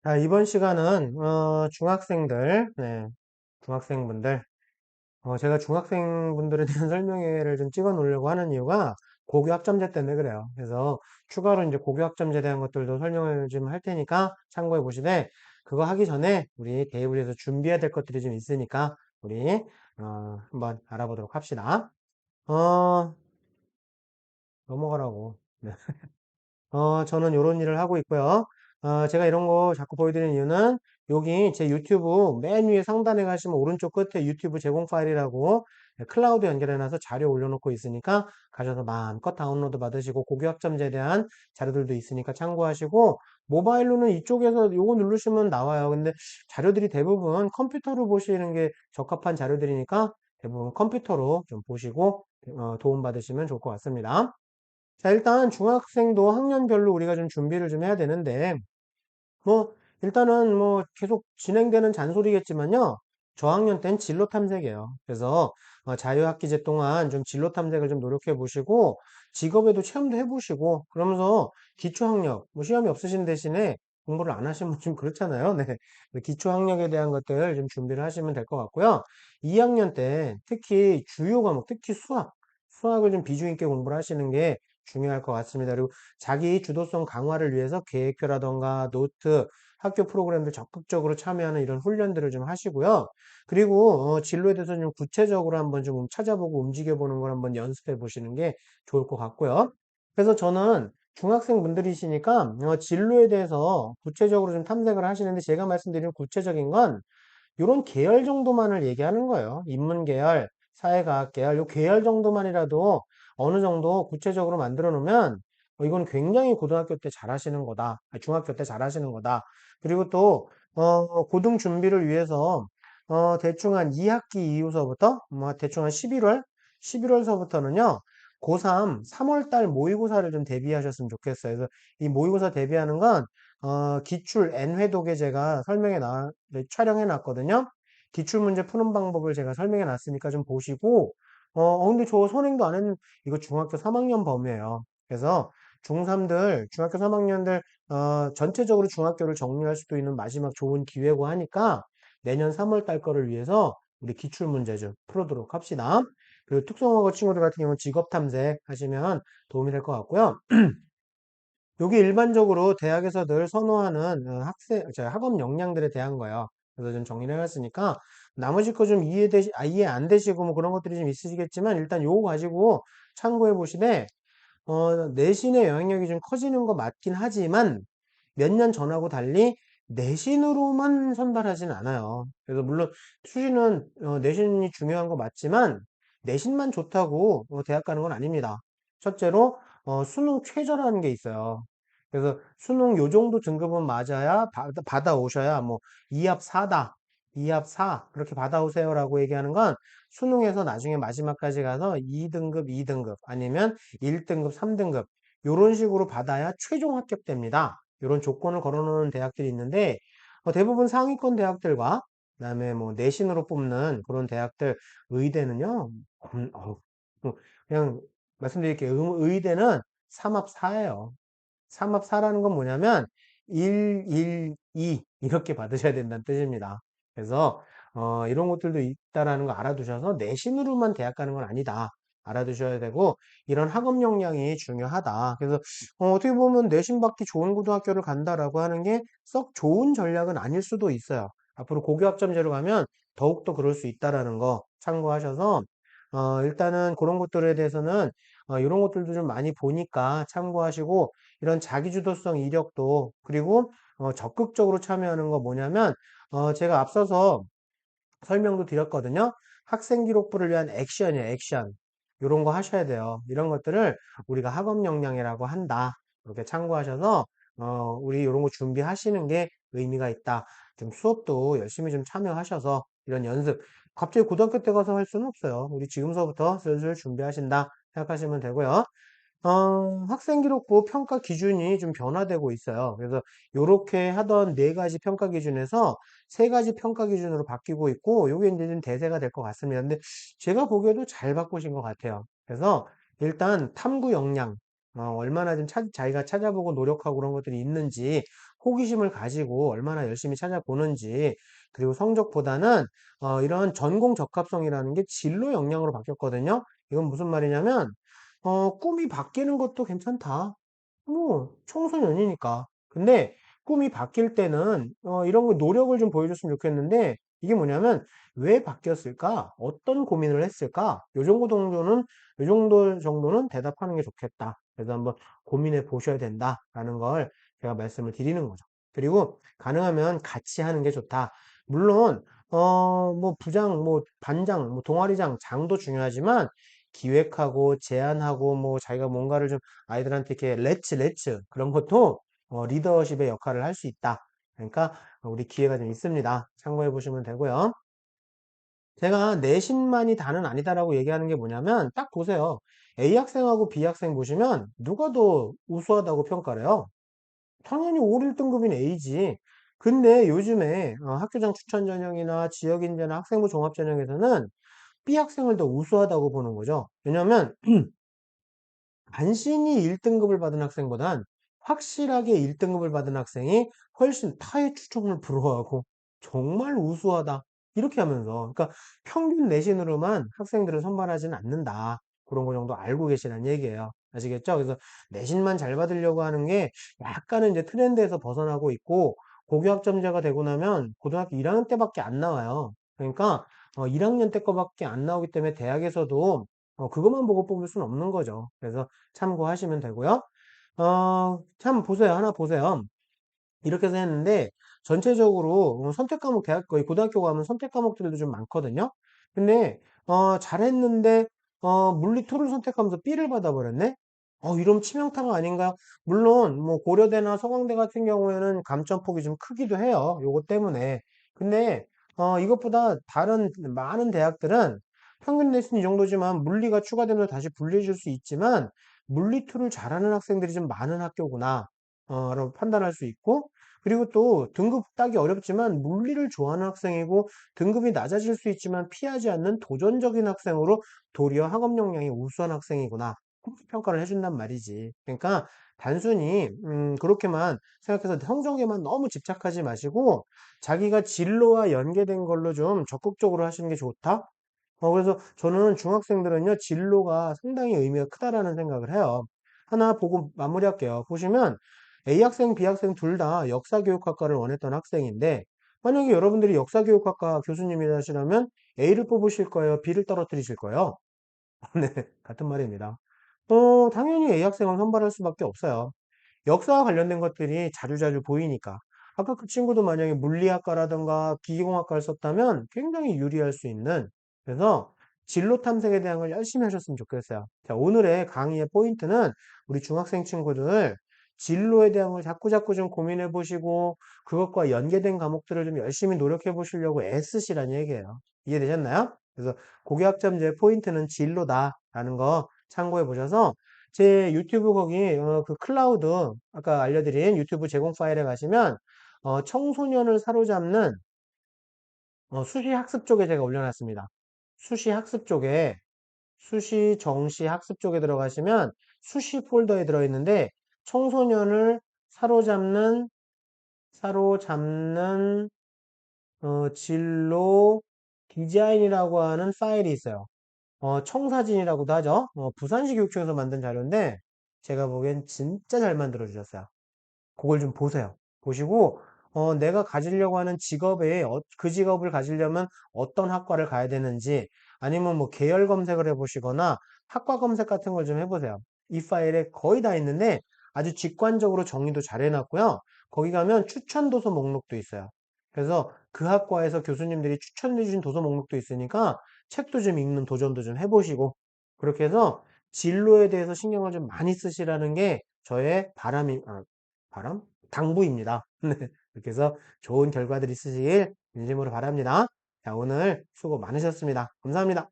자, 이번 시간은 중학생들, 네, 중학생분들, 제가 중학생분들에 대한 설명회를 좀 찍어 놓으려고 하는 이유가 고교 학점제 때문에 그래요. 그래서 추가로 이제 고교 학점제에 대한 것들도 설명을 좀 할 테니까 참고해 보시되, 그거 하기 전에 우리 대입을 해서 준비해야 될 것들이 좀 있으니까 우리 한번 알아보도록 합시다. 어, 넘어가라고. 네. 저는 이런 일을 하고 있고요. 제가 이런 거 자꾸 보여드리는 이유는 여기 제 유튜브 맨 위에 상단에 가시면 오른쪽 끝에 유튜브 제공 파일이라고 클라우드 연결해놔서 자료 올려놓고 있으니까 가셔서 마음껏 다운로드 받으시고 고교학점제에 대한 자료들도 있으니까 참고하시고 모바일로는 이쪽에서 요거 누르시면 나와요. 근데 자료들이 대부분 컴퓨터로 보시는 게 적합한 자료들이니까 대부분 컴퓨터로 좀 보시고 도움 받으시면 좋을 것 같습니다. 자, 일단 중학생도 학년별로 우리가 좀 준비를 좀 해야 되는데, 뭐, 일단은 뭐 계속 진행되는 잔소리겠지만요. 저학년 땐 진로 탐색이에요. 그래서 자유학기제 동안 좀 진로 탐색을 좀 노력해 보시고, 직업에도 체험도 해 보시고, 그러면서 기초학력, 뭐 시험이 없으신 대신에 공부를 안 하시면 좀 그렇잖아요. 네. 기초학력에 대한 것들 좀 준비를 하시면 될 것 같고요. 2학년 때 특히 주요 과목, 특히 수학을 좀 비중 있게 공부를 하시는 게 중요할 것 같습니다. 그리고 자기 주도성 강화를 위해서 계획표라던가 노트, 학교 프로그램들 적극적으로 참여하는 이런 훈련들을 좀 하시고요. 그리고 진로에 대해서 좀 구체적으로 한번 좀 찾아보고 움직여보는 걸 한번 연습해 보시는 게 좋을 것 같고요. 그래서 저는 중학생 분들이시니까 진로에 대해서 구체적으로 좀 탐색을 하시는데 제가 말씀드린 구체적인 건 이런 계열 정도만을 얘기하는 거예요. 인문 계열, 사회과학 계열, 요 계열 정도만이라도 어느 정도 구체적으로 만들어 놓으면 이건 굉장히 고등학교 때 잘하시는 거다. 중학교 때 잘하시는 거다. 그리고 또 고등 준비를 위해서 대충 한 2학기 이후서부터 뭐 대충 한 11월서부터는요. 고3 3월 달 모의고사를 좀 대비하셨으면 좋겠어요. 그래서 이 모의고사 대비하는 건 기출 N회독에 제가 네, 촬영해 놨거든요. 기출 문제 푸는 방법을 제가 설명해 놨으니까 좀 보시고, 근데 저 선행도 안 했는, 이거 중학교 3학년 범위예요. 그래서 중3들, 중학교 3학년들, 전체적으로 중학교를 정리할 수도 있는 마지막 좋은 기회고 하니까 내년 3월 달 거를 위해서 우리 기출 문제 좀 풀어도록 합시다. 그리고 특성화고 친구들 같은 경우는 직업 탐색 하시면 도움이 될 것 같고요. 요게 일반적으로 대학에서 늘 선호하는 학업 역량들에 대한 거예요. 그래서 좀 정리를 해놨으니까 나머지 거 좀 이해 안 되시고 뭐 그런 것들이 좀 있으시겠지만 일단 요거 가지고 참고해 보시되 내신의 영향력이 좀 커지는 거 맞긴 하지만 몇 년 전하고 달리 내신으로만 선발하진 않아요. 그래서 물론 수시는 내신이 중요한 거 맞지만 내신만 좋다고 대학 가는 건 아닙니다. 첫째로 수능 최저라는 게 있어요. 그래서 수능 요 정도 등급은 맞아야 받아오셔야 뭐 2합 4다. 2합 4 그렇게 받아오세요라고 얘기하는 건 수능에서 나중에 마지막까지 가서 2등급, 2등급 아니면 1등급, 3등급 요런 식으로 받아야 최종 합격됩니다. 이런 조건을 걸어놓은 대학들이 있는데 대부분 상위권 대학들과 그다음에 뭐 내신으로 뽑는 그런 대학들 의대는요. 뭐 그냥 말씀드릴게요. 의대는 3합 4예요. 3합 4라는 건 뭐냐면 1, 1, 2 이렇게 받으셔야 된다는 뜻입니다. 그래서 이런 것들도 있다라는 거 알아두셔서 내신으로만 대학 가는 건 아니다. 알아두셔야 되고 이런 학업 역량이 중요하다. 그래서 어떻게 보면 내신 받기 좋은 고등학교를 간다라고 하는 게 썩 좋은 전략은 아닐 수도 있어요. 앞으로 고교학점제로 가면 더욱더 그럴 수 있다라는 거 참고하셔서 일단은 그런 것들에 대해서는 이런 것들도 좀 많이 보니까 참고하시고 이런 자기주도성 이력도 그리고 적극적으로 참여하는 거 뭐냐면 제가 앞서서 설명도 드렸거든요. 학생 기록부를 위한 액션이에요, 액션. 이런 거 하셔야 돼요. 이런 것들을 우리가 학업 역량이라고 한다. 이렇게 참고하셔서 우리 이런 거 준비하시는 게 의미가 있다. 좀 수업도 열심히 좀 참여하셔서 이런 연습. 갑자기 고등학교 때 가서 할 수는 없어요. 우리 지금서부터 슬슬 준비하신다 생각하시면 되고요. 학생기록부 평가 기준이 좀 변화되고 있어요. 그래서 이렇게 하던 네 가지 평가 기준에서 세 가지 평가 기준으로 바뀌고 있고, 요게 이제 좀 대세가 될 것 같습니다. 근데 제가 보기에도 잘 바꾸신 것 같아요. 그래서 일단 탐구 역량, 얼마나 좀 자기가 찾아보고 노력하고 그런 것들이 있는지, 호기심을 가지고 얼마나 열심히 찾아보는지, 그리고 성적보다는 이런 전공 적합성이라는 게 진로 역량으로 바뀌었거든요. 이건 무슨 말이냐면 꿈이 바뀌는 것도 괜찮다. 뭐 청소년이니까. 근데 꿈이 바뀔 때는 이런 거 노력을 좀 보여줬으면 좋겠는데, 이게 뭐냐면 왜 바뀌었을까? 어떤 고민을 했을까? 요 정도는 대답하는 게 좋겠다. 그래서 한번 고민해 보셔야 된다라는 걸 제가 말씀을 드리는 거죠. 그리고 가능하면 같이 하는 게 좋다. 물론 뭐 부장, 뭐 반장, 뭐 동아리장, 장도 중요하지만 기획하고 제안하고 뭐 자기가 뭔가를 좀 아이들한테 이렇게 렛츠 그런 것도 리더십의 역할을 할 수 있다. 그러니까 우리 기회가 좀 있습니다. 참고해 보시면 되고요. 제가 내신만이 다는 아니다라고 얘기하는 게 뭐냐면 딱 보세요. A 학생하고 B 학생 보시면 누가 더 우수하다고 평가를 해요? 당연히 5, 1등급인 A지. 근데 요즘에 학교장 추천 전형이나 지역인재나 학생부 종합 전형에서는 B 학생을 더 우수하다고 보는 거죠. 왜냐면 간신히 1등급을 받은 학생보단 확실하게 1등급을 받은 학생이 훨씬 타의 추종을 불허하고 정말 우수하다. 이렇게 하면서, 그러니까 평균 내신으로만 학생들을 선발하지는 않는다. 그런 거 정도 알고 계시라는 얘기예요. 아시겠죠? 그래서 내신만 잘 받으려고 하는 게 약간은 이제 트렌드에서 벗어나고 있고, 고교학점제가 되고 나면 고등학교 1학년 때밖에 안 나와요. 그러니까 1학년 때 거밖에 안 나오기 때문에 대학에서도 그것만 보고 뽑을 수는 없는 거죠. 그래서 참고하시면 되고요. 참 보세요. 하나 보세요. 이렇게 해서 했는데 전체적으로 선택 과목 대학 거의 고등학교 가면 선택 과목들도 좀 많거든요. 근데 잘했는데 물리 2를 선택하면서 B를 받아버렸네. 이러면 치명타가 아닌가요? 물론 뭐 고려대나 서강대 같은 경우에는 감점폭이 좀 크기도 해요. 요거 때문에. 근데 이것보다 다른 많은 대학들은 평균 내신 이 정도지만 물리가 추가되면서 다시 불리해질 수 있지만 물리 2를 잘하는 학생들이 좀 많은 학교구나. 라고 판단할 수 있고, 그리고 또 등급 따기 어렵지만 물리를 좋아하는 학생이고 등급이 낮아질 수 있지만 피하지 않는 도전적인 학생으로 도리어 학업 역량이 우수한 학생이구나. 그렇게 평가를 해준단 말이지. 그러니까 단순히 그렇게만 생각해서 성적에만 너무 집착하지 마시고 자기가 진로와 연계된 걸로 좀 적극적으로 하시는 게 좋다. 그래서 저는 중학생들은요, 진로가 상당히 의미가 크다라는 생각을 해요. 하나 보고 마무리할게요. 보시면 A 학생, B 학생 둘 다 역사교육학과를 원했던 학생인데, 만약에 여러분들이 역사교육학과 교수님이라시라면 A를 뽑으실 거예요? B를 떨어뜨리실 거예요? 네, 같은 말입니다. 당연히 A 학생을 선발할 수밖에 없어요. 역사와 관련된 것들이 자주자주 보이니까. 아까 그 친구도 만약에 물리학과라든가 기계공학과를 썼다면 굉장히 유리할 수 있는, 그래서 진로 탐색에 대한 걸 열심히 하셨으면 좋겠어요. 자, 오늘의 강의의 포인트는 우리 중학생 친구들 진로에 대한 걸 자꾸자꾸 좀 고민해 보시고 그것과 연계된 과목들을 좀 열심히 노력해 보시려고 애쓰시라는 얘기예요. 이해되셨나요? 그래서 고교학점제 포인트는 진로다라는 거 참고해 보셔서 제 유튜브 거기 그 클라우드 아까 알려드린 유튜브 제공 파일에 가시면 청소년을 사로잡는 수시 학습 쪽에 제가 올려놨습니다. 수시 학습 쪽에 수시 정시 학습 쪽에 들어가시면 수시 폴더에 들어있는데 청소년을 사로잡는 진로 디자인이라고 하는 파일이 있어요. 청사진이라고도 하죠. 부산시 교육청에서 만든 자료인데 제가 보기엔 진짜 잘 만들어 주셨어요. 그걸 좀 보세요. 보시고 내가 가지려고 하는 직업에 그 직업을 가지려면 어떤 학과를 가야 되는지 아니면 뭐 계열 검색을 해보시거나 학과 검색 같은 걸 좀 해보세요. 이 파일에 거의 다 있는데 아주 직관적으로 정리도 잘 해놨고요. 거기 가면 추천 도서 목록도 있어요. 그래서 그 학과에서 교수님들이 추천해 주신 도서 목록도 있으니까 책도 좀 읽는 도전도 좀 해보시고 그렇게 해서 진로에 대해서 신경을 좀 많이 쓰시라는 게 저의 바람? 당부입니다. 네. 이렇게 해서 좋은 결과들 있으시길 진심으로 바랍니다. 자, 오늘 수고 많으셨습니다. 감사합니다.